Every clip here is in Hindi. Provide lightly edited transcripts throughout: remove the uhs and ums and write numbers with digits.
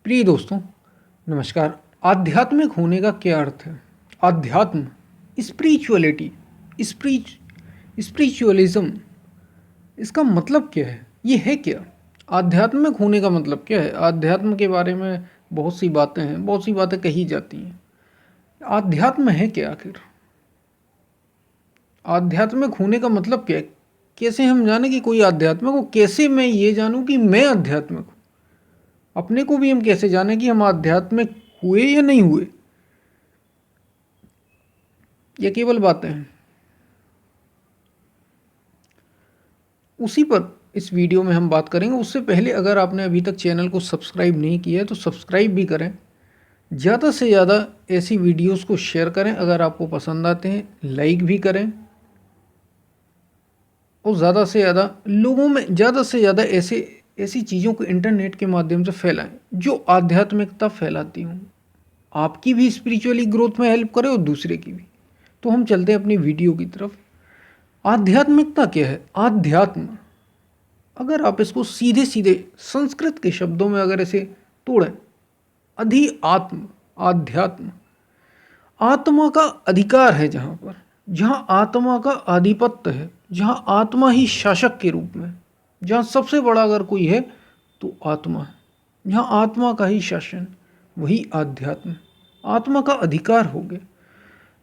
प्रिय दोस्तों, नमस्कार। आध्यात्मिक होने का क्या अर्थ है? आध्यात्म, स्पिरिचुअलिटी, स्पिरिचुअलिज्म, इसका मतलब क्या है? ये है क्या? आध्यात्मिक होने का मतलब क्या है? आध्यात्म के बारे में बहुत सी बातें हैं, बहुत सी बातें कही जाती हैं। आध्यात्म है क्या आखिर? आध्यात्मिक होने का मतलब क्या है? कैसे हम जाने कि कोई आध्यात्मिक हो? कैसे मैं ये जानूं कि मैं आध्यात्मिक हूँ? अपने को भी हम कैसे जाने कि हम आध्यात्मिक हुए या नहीं हुए? ये केवल बातें हैं। उसी पर इस वीडियो में हम बात करेंगे। उससे पहले अगर आपने अभी तक चैनल को सब्सक्राइब नहीं किया है तो सब्सक्राइब भी करें। ज़्यादा से ज़्यादा ऐसी वीडियोस को शेयर करें, अगर आपको पसंद आते हैं लाइक भी करें, और ज़्यादा से ज़्यादा लोगों में ज़्यादा से ज़्यादा ऐसी चीज़ों को इंटरनेट के माध्यम से फैलाएं जो आध्यात्मिकता फैलाती हूँ। आपकी भी स्पिरिचुअली ग्रोथ में हेल्प करे और दूसरे की भी। तो हम चलते हैं अपनी वीडियो की तरफ। आध्यात्मिकता क्या है? आध्यात्म, अगर आप इसको सीधे सीधे संस्कृत के शब्दों में अगर इसे तोड़ें, अधि आत्म, आध्यात्म, आत्मा का अधिकार है। जहां आत्मा का आधिपत्य है, जहां आत्मा ही शासक के रूप में, जहां सबसे बड़ा अगर कोई है तो आत्मा है, जहां आत्मा का ही शासन, वही आध्यात्म, आत्मा का अधिकार हो गया।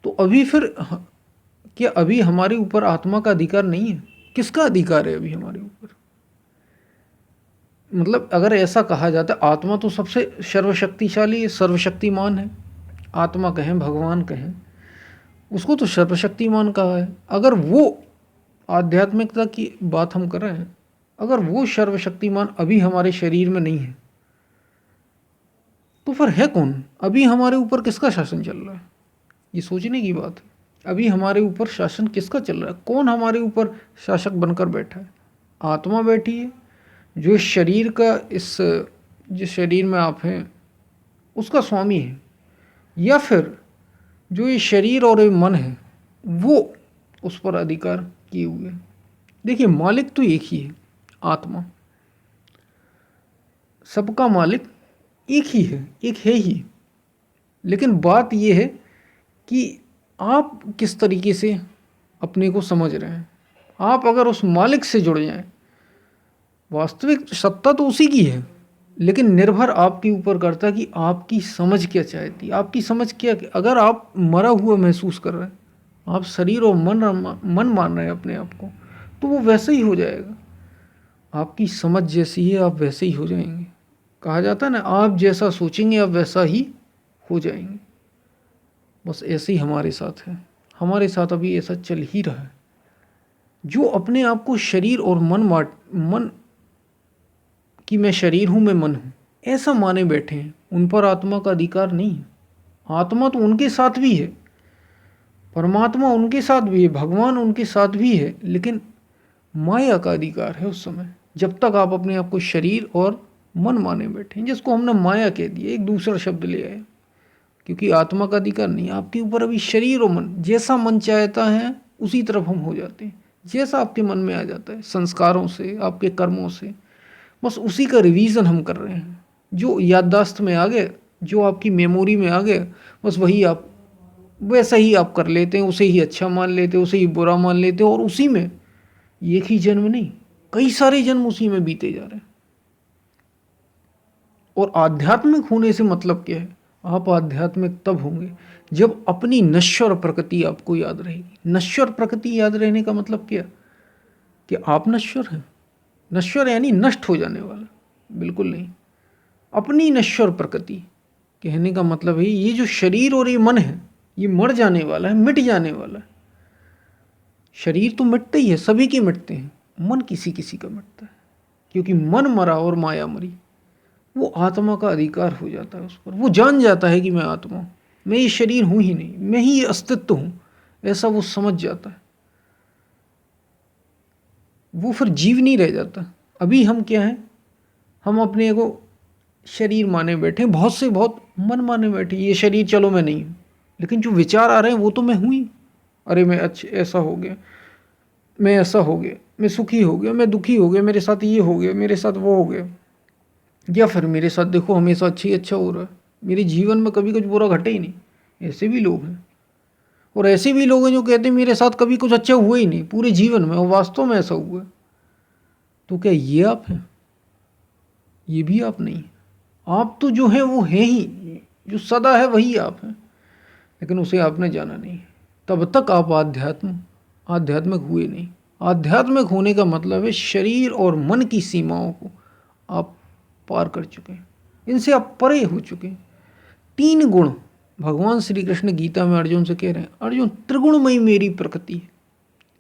तो अभी फिर क्या अभी हमारे ऊपर आत्मा का अधिकार नहीं है? किसका अधिकार है अभी हमारे ऊपर? मतलब अगर ऐसा कहा जाता है, आत्मा तो सबसे सर्वशक्तिशाली है, सर्वशक्तिमान है। आत्मा कहें, भगवान कहें, उसको तो सर्वशक्तिमान कहा है। अगर वो आध्यात्मिकता की बात हम कर रहे हैं, अगर वो सर्वशक्तिमान अभी हमारे शरीर में नहीं है तो फिर है कौन? अभी हमारे ऊपर किसका शासन चल रहा है? ये सोचने की बात है। अभी हमारे ऊपर शासन किसका चल रहा है? कौन हमारे ऊपर शासक बनकर बैठा है? आत्मा बैठी है जो इस शरीर का, इस जिस शरीर में आप हैं उसका स्वामी है, या फिर जो ये शरीर और ये मन है वो उस पर अधिकार किए हुए हैं? देखिए, मालिक तो एक ही है, आत्मा। सबका मालिक एक ही है, एक है ही। लेकिन बात यह है कि आप किस तरीके से अपने को समझ रहे हैं। आप अगर उस मालिक से जुड़ जाएं, वास्तविक सत्ता तो उसी की है, लेकिन निर्भर आपके ऊपर करता है कि आपकी समझ क्या चाहती है, आपकी समझ क्या। अगर आप मरा हुआ महसूस कर रहे हैं, आप शरीर और मन मान रहे हैं अपने आप को, तो वो वैसे ही हो जाएगा। आपकी समझ जैसी है आप वैसे ही हो जाएंगे। कहा जाता है ना, आप जैसा सोचेंगे आप वैसा ही हो जाएंगे। बस ऐसे ही हमारे साथ है। हमारे साथ अभी ऐसा चल ही रहा है। जो अपने आप को शरीर और मन कि मैं शरीर हूँ, मैं मन हूँ, ऐसा माने बैठे हैं, उन पर आत्मा का अधिकार नहीं है। आत्मा तो उनके साथ भी है, परमात्मा उनके साथ भी है, भगवान उनके साथ भी है, लेकिन माया का अधिकार है उस समय, जब तक आप अपने आप को शरीर और मन माने बैठे हैं, जिसको हमने माया कह दिया, एक दूसरा शब्द ले आए। क्योंकि आत्मा का अधिकार नहीं, आपके ऊपर अभी शरीर और मन, जैसा मन चाहता है उसी तरफ हम हो जाते हैं। जैसा आपके मन में आ जाता है, संस्कारों से, आपके कर्मों से, बस उसी का रिवीजन हम कर रहे हैं। जो याददाश्त में आ गए, जो आपकी मेमोरी में आ गए, बस वही आप वैसा ही आप कर लेते हैं, उसे ही अच्छा मान लेते हैं, उसे ही बुरा मान लेते हैं, और उसी में एक ही जन्म नहीं, कई सारे जन्म उसी में बीते जा रहे हैं। और आध्यात्मिक होने से मतलब क्या है? आप आध्यात्मिक तब होंगे जब अपनी नश्वर प्रकृति आपको याद रहेगी। नश्वर प्रकृति याद रहने का मतलब क्या? कि आप नश्वर हैं। नश्वर यानी नष्ट हो जाने वाला, बिल्कुल नहीं। अपनी नश्वर प्रकृति कहने का मतलब है ये जो शरीर और ये मन है, ये मर जाने वाला है, मिट जाने वाला है। शरीर तो मिटते ही है, सभी के मिटते हैं, मन किसी किसी का मिटता है। क्योंकि मन मरा और माया मरी, वो आत्मा का अधिकार हो जाता है उस पर। वो जान जाता है कि मैं आत्मा हूँ, मैं ये शरीर हूँ ही नहीं, मैं ही अस्तित्व हूँ, ऐसा वो समझ जाता है। वो फिर जीव नहीं रह जाता। अभी हम क्या हैं? हम अपने को शरीर माने बैठे, बहुत से बहुत मन माने बैठे, ये शरीर चलो मैं नहीं हूँ। लेकिन जो विचार आ रहे हैं वो तो मैं हूँ ही। अरे मैं ऐसा हो गया, मैं ऐसा हो गया, मैं सुखी हो गया, मैं दुखी हो गया, मेरे साथ ये हो गया, मेरे साथ वो हो गया। या फिर मेरे साथ देखो हमेशा अच्छा ही अच्छा हो रहा है, मेरे जीवन में कभी कुछ बुरा घटे ही नहीं, ऐसे भी लोग हैं। और ऐसे भी लोग हैं जो कहते हैं मेरे साथ कभी कुछ अच्छा हुआ ही नहीं पूरे जीवन में, और वास्तव में ऐसा हुआ है। तो क्या ये आप हैं? ये भी आप नहीं हैं। आप तो जो है वो है ही, जो सदा है वही आप हैं, लेकिन उसे आपने जाना नहीं। तब तक आप आध्यात्मिक हुए नहीं। आध्यात्मिक होने का मतलब है शरीर और मन की सीमाओं को आप पार कर चुके हैं, इनसे आप परे हो चुके हैं। 3 गुण भगवान श्री कृष्ण गीता में अर्जुन से कह रहे हैं, अर्जुन त्रिगुणमयी मेरी प्रकृति है,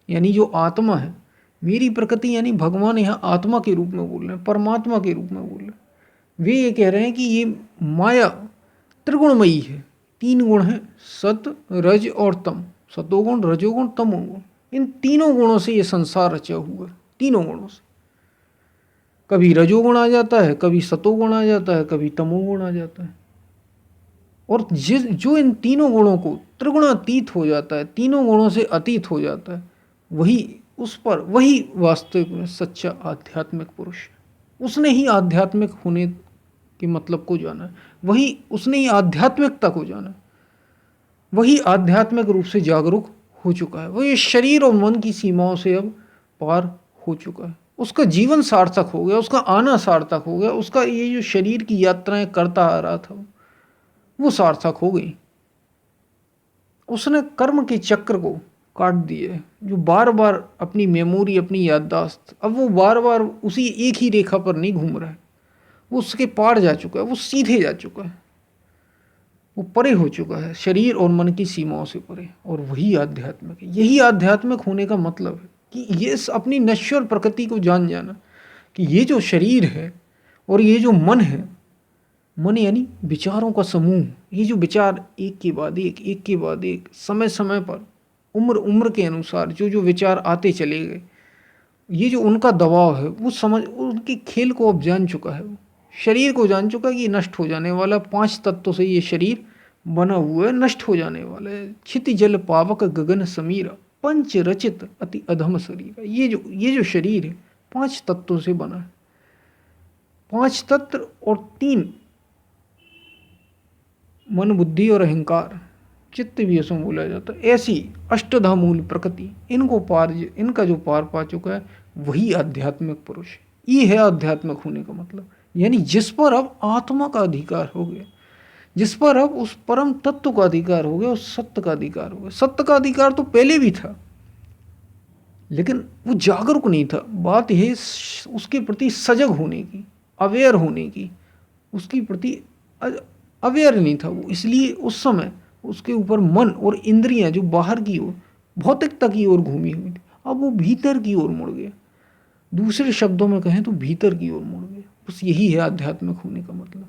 यानी जो आत्मा है मेरी प्रकृति, यानी भगवान यहाँ आत्मा के रूप में बोल रहे हैं, परमात्मा के रूप में बोल रहे हैं। वे ये कह रहे हैं कि ये माया त्रिगुणमयी है, 3 गुण हैं, सत रज और तम, सतोगुण रजोगुण तमोगुण। इन तीनों गुणों से ये संसार रचा हुआ है, तीनों गुणों से। कभी रजोगुण आ जाता है, कभी सतोगुण आ जाता है, कभी तमोगुण आ जाता है। और जो इन तीनों गुणों को त्रिगुणातीत हो जाता है, तीनों गुणों से अतीत हो जाता है, वही वास्तविक में सच्चा आध्यात्मिक पुरुष है। उसने ही आध्यात्मिक होने के मतलब को जाना है, वही उसने ही आध्यात्मिकता को जाना है, वही आध्यात्मिक रूप से जागरूक हो चुका है, वो ये शरीर और मन की सीमाओं से अब पार हो चुका है। उसका जीवन सार्थक हो गया, उसका आना सार्थक हो गया, उसका ये जो शरीर की यात्राएं करता आ रहा था वो सार्थक हो गई। उसने कर्म के चक्र को काट दिए, जो बार बार अपनी मेमोरी, अपनी याददाश्त, अब वो बार बार उसी एक ही रेखा पर नहीं घूम रहा है, वो उसके पार जा चुका है, वो सीधे जा चुका है, वो परे हो चुका है शरीर और मन की सीमाओं से परे। और वही आध्यात्मिक है। यही आध्यात्मिक होने का मतलब है कि ये अपनी नश्वर प्रकृति को जान जाना कि ये जो शरीर है और ये जो मन है, मन यानी विचारों का समूह, ये जो विचार एक के बाद एक के बाद एक, समय समय पर, उम्र उम्र के अनुसार जो जो विचार आते चले गए, ये जो उनका दबाव है, वो समझ उनके खेल को अब जान चुका है। वो शरीर को जान चुका है कि ये नष्ट हो जाने वाला, 5 तत्वों से ये शरीर बना हुआ है, नष्ट हो जाने वाला है। क्षिति जल पावक गगन समीरा, पंच रचित अति अधम शरीर। ये जो शरीर है 5 तत्वों से बना है, 5 तत्व और 3 मन बुद्धि और अहंकार, चित्त भी ऐसा बोला जाता है। ऐसी अष्टधा मूल प्रकृति, इनका जो पार पा चुका है वही आध्यात्मिक पुरुष है। ये है आध्यात्मिक होने का मतलब, यानी जिस पर अब आत्मा का अधिकार हो गया, जिस पर अब उस परम तत्व का अधिकार हो गया, उस सत्य का अधिकार हो गया। सत्य का अधिकार तो पहले भी था, लेकिन वो जागरूक नहीं था। बात यह उसके प्रति सजग होने की, अवेयर होने की, उसके प्रति अवेयर नहीं था वो, इसलिए उस समय उसके ऊपर मन और इंद्रियां जो बाहर की ओर, भौतिकता की ओर घूमी हुई थी, अब वो भीतर की ओर मुड़ गया। दूसरे शब्दों में कहें तो भीतर की ओर मुड़ गया। बस यही है आध्यात्मिक होने का मतलब।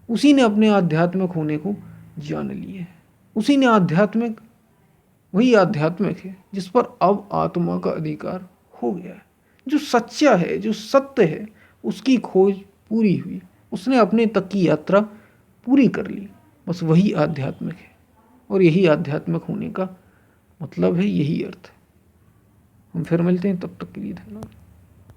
उसी ने अपने आध्यात्मिक होने को जान लिया है, उसी ने वही आध्यात्मिक है जिस पर अब आत्मा का अधिकार हो गया है। जो सच्चा है, जो सत्य है, उसकी खोज पूरी हुई, उसने अपने तक की यात्रा पूरी कर ली। बस वही आध्यात्मिक है, और यही आध्यात्मिक होने का मतलब है, यही अर्थ है। हम फिर मिलते हैं, तब तक के लिए धन्यवाद।